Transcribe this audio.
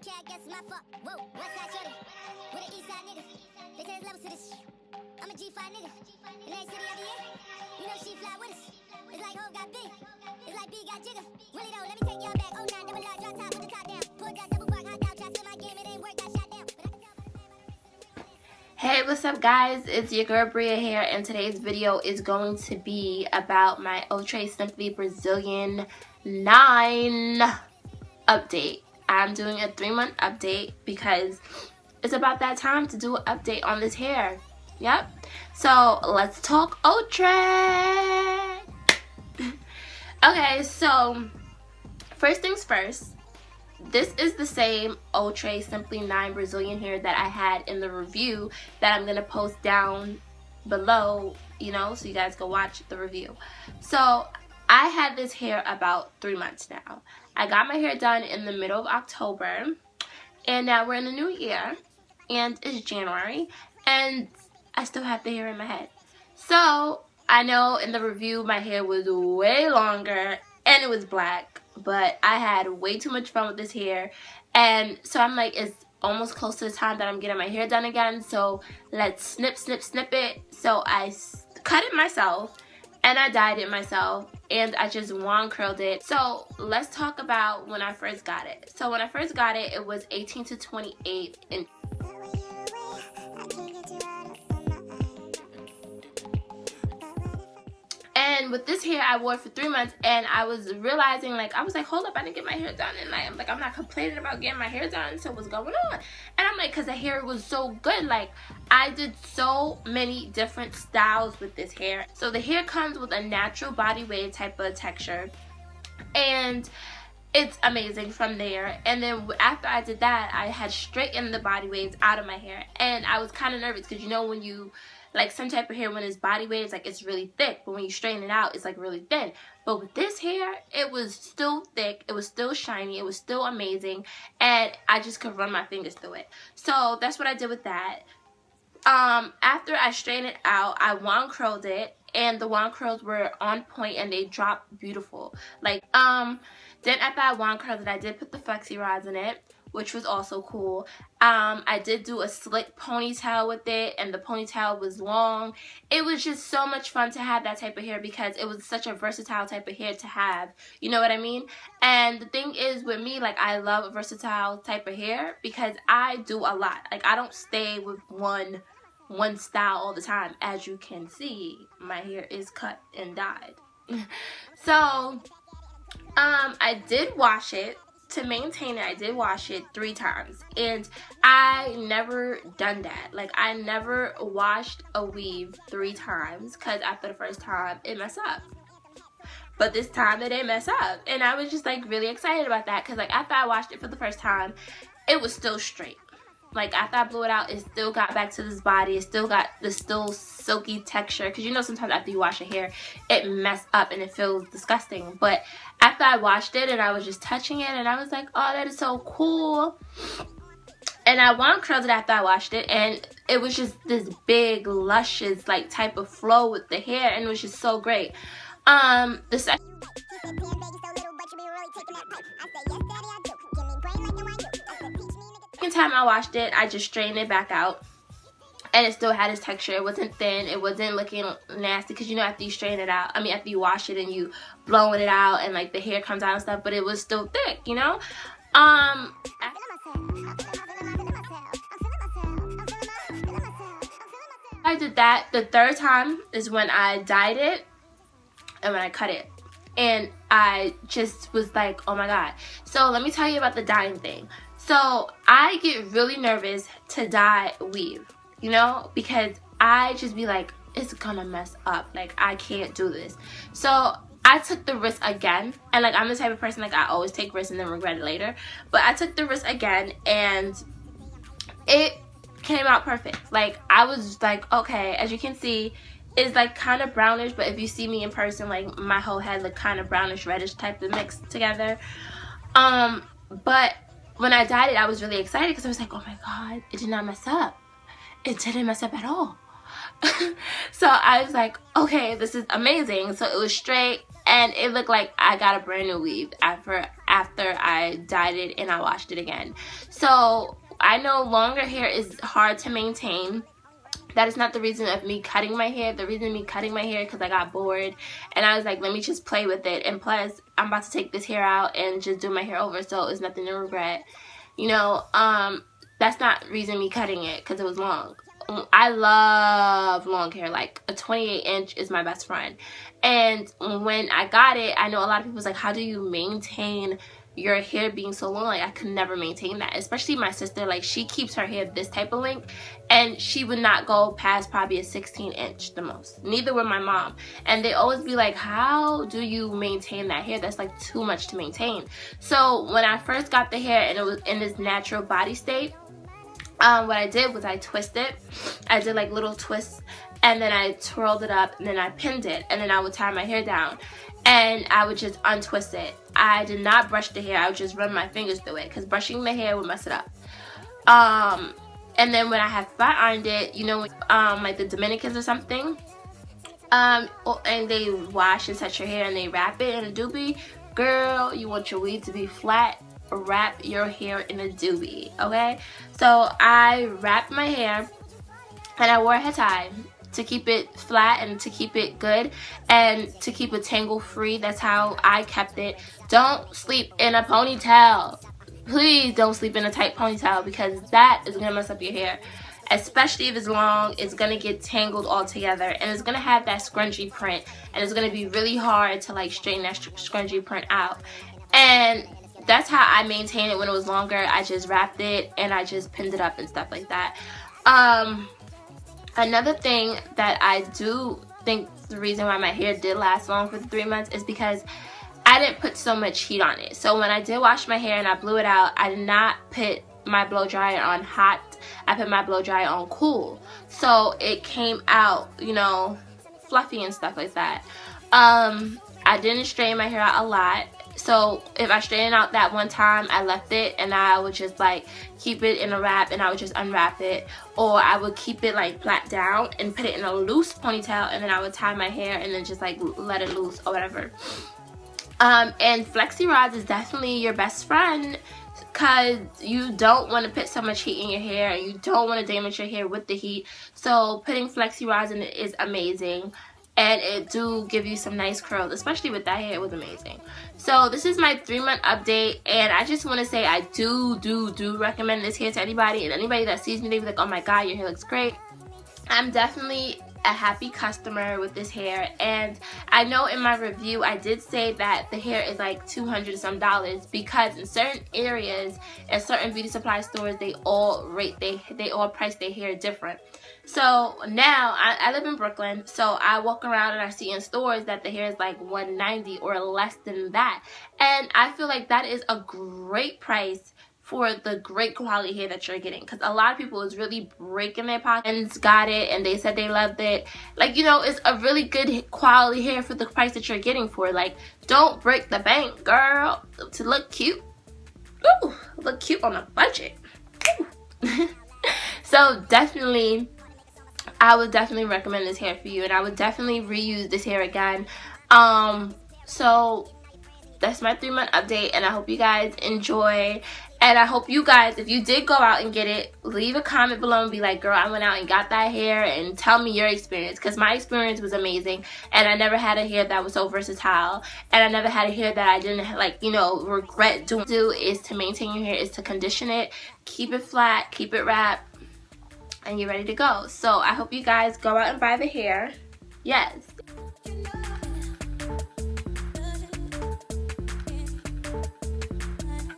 Okay, I guess it's my fault. Whoa, west side shorty. With an east side nigga. They say there's levels to this. I'm a G5 nigga. In every city I be in, you know she fly with us. It's like Ho got big. It's like B got jigger. Really though, let me take y'all back. Oh, 9 double R, drop top, put the top down. Pull that double park, hot out, try to my game, it ain't work, got shot down. But I can tell by the man by the wrist and the real. Hey, what's up guys? It's your girl Bria here, and today's video is going to be about my OUTRE Simply Brazilian 9 update. I'm doing a 3-month update because it's about that time to do an update on this hair. Yep. So let's talk OUTRE. Okay, so first things first. This is the same OUTRE Simply 9 Brazilian hair that I had in the review that I'm going to post down below, you know, so you guys go watch the review. So I had this hair about 3 months now. I got my hair done in the middle of October, and now we're in the new year, and it's January, and I still have the hair in my head. So I know in the review my hair was way longer, and it was black. But I had way too much fun with this hair, and so I'm like, it's almost close to the time that I'm getting my hair done again, so let's snip it. So I cut it myself, and I dyed it myself, and I just wand curled it. So let's talk about when I first got it. So when I first got it, it was 18 to 28 inches. And with this hair, I wore it for 3 months, and I was realizing, like, I was like, hold up, I didn't get my hair done, and like, I'm not complaining about getting my hair done, so what's going on? And I'm like, because the hair was so good, like, I did so many different styles with this hair. So the hair comes with a natural body wave type of texture, and it's amazing from there. And then after I did that, I had straightened the body waves out of my hair, and I was kind of nervous, because you know when you like some type of hair, when it's body waves, like it's really thick, but when you straighten it out, it's like really thin. But with this hair, it was still thick, it was still shiny, it was still amazing, and I just could run my fingers through it. So that's what I did with that. After I straightened it out, I wand curled it, and the wand curls were on point, and they dropped beautiful. Like, then after I wand curled it, I did put the flexi rods in it, which was also cool. I did do a slick ponytail with it, and the ponytail was long. It was just so much fun to have that type of hair because it was such a versatile type of hair to have. You know what I mean? And the thing is with me, like, I love a versatile type of hair because I do a lot. Like, I don't stay with one style all the time. As you can see, my hair is cut and dyed. So, I did wash it. To maintain it, I did wash it 3 times, and I never done that. Like, I never washed a weave 3 times because after the first time it messed up. But this time it didn't mess up, and I was just like really excited about that because like after I washed it for the first time, it was still straight. Like after I blew it out, it still got back to this body. It still got the silky texture. Because you know sometimes after you wash your hair, it mess up and it feels disgusting. But after I washed it and I was just touching it, and I was like, oh, that is so cool. And I wand curled it after I washed it, and it was just this big, luscious like type of flow with the hair, and it was just so great. The second time I washed it, I just straightened it back out, and it still had its texture. It wasn't thin, it wasn't looking nasty, because you know after you straighten it out, I mean after you wash it and you blowing it out and like the hair comes out and stuff, but it was still thick, you know. I did that. The third time is when I dyed it and when I cut it, and I just was like, oh my god. So let me tell you about the dyeing thing. So I get really nervous to dye weave, you know, because I just be like, it's gonna mess up, like I can't do this. So I took the risk again, and like I'm the type of person, like I always take risks and then regret it later, but I took the risk again, and it came out perfect. Like I was like, okay, as you can see, it's like kind of brownish, but if you see me in person, like my whole head look kind of brownish reddish type of mixed together. But when I dyed it, I was really excited because I was like, oh my god, it did not mess up. It didn't mess up at all. So I was like, okay, this is amazing. So it was straight, and it looked like I got a brand new weave after I dyed it and I washed it again. So I know longer hair is hard to maintain. That is not the reason of me cutting my hair. The reason of me cutting my hair is because I got bored and I was like, let me just play with it. And plus, I'm about to take this hair out and just do my hair over, so it's nothing to regret. You know, that's not the reason me cutting it, because it was long. I love long hair. Like a 28-inch is my best friend. And when I got it, I know a lot of people was like, how do you maintain your hair being so long? Like, I could never maintain that, especially my sister. Like, she keeps her hair this type of length and she would not go past probably a 16-inch the most. Neither would my mom. And they always be like, how do you maintain that hair? That's like too much to maintain. So when I first got the hair and it was in this natural body state, what I did was I twisted. I did like little twists, and then I twirled it up, and then I pinned it, and then I would tie my hair down and I would just untwist it. I did not brush the hair. I would just run my fingers through it, because brushing the hair would mess it up. And then when I had flat ironed it, you know, like the Dominicans or something, and they wash and set your hair and they wrap it in a doobie. Girl, you want your weave to be flat, wrap your hair in a doobie, okay? So I wrapped my hair and I wore a hair tie to keep it flat and to keep it good and to keep it tangle free. That's how I kept it. Don't sleep in a ponytail. Please don't sleep in a tight ponytail, because that is gonna mess up your hair. Especially if it's long, it's gonna get tangled all together and it's gonna have that scrunchie print, and it's gonna be really hard to like straighten that scrunchie print out. And that's how I maintained it when it was longer. I just wrapped it and I just pinned it up and stuff like that. Another thing that I do think the reason why my hair did last long for the 3 months is because I didn't put so much heat on it. So when I did wash my hair and I blew it out, I did not put my blow dryer on hot. I put my blow dryer on cool. So it came out, you know, fluffy and stuff like that. I didn't straighten my hair out a lot. So if I straightened out that one time, I left it and I would just like keep it in a wrap and I would just unwrap it. Or I would keep it like flat down and put it in a loose ponytail, and then I would tie my hair and then just like let it loose or whatever. And flexi rods is definitely your best friend, because you don't want to put so much heat in your hair and you don't want to damage your hair with the heat. So putting flexi rods in it is amazing. And it do give you some nice curls, especially with that hair. It was amazing. So this is my 3-month update, and I just want to say I do recommend this hair to anybody. And anybody that sees me, they be like, oh my god, your hair looks great. I'm definitely a happy customer with this hair. And I know in my review I did say that the hair is like $200 some, because in certain areas and certain beauty supply stores, they all price their hair different. So now I live in Brooklyn, so I walk around and I see in stores that the hair is like $190 or less than that, and I feel like that is a great price for the great quality hair that you're getting, because a lot of people is really breaking their pockets, got it, and they said they loved it. Like, you know, it's a really good quality hair for the price that you're getting for. Like, don't break the bank, girl, to look cute. Ooh, look cute on a budget. So definitely, I would definitely recommend this hair for you, and I would definitely reuse this hair again. So that's my 3-month update, and I hope you guys enjoy. And I hope you guys, if you did go out and get it, leave a comment below and be like, girl, I went out and got that hair, and tell me your experience, because my experience was amazing. And I never had a hair that was so versatile, and I never had a hair that I didn't, like, you know, regret doing. Do is to maintain your hair, is to condition it, keep it flat, keep it wrapped, and you're ready to go. So I hope you guys go out and buy the hair. Yes.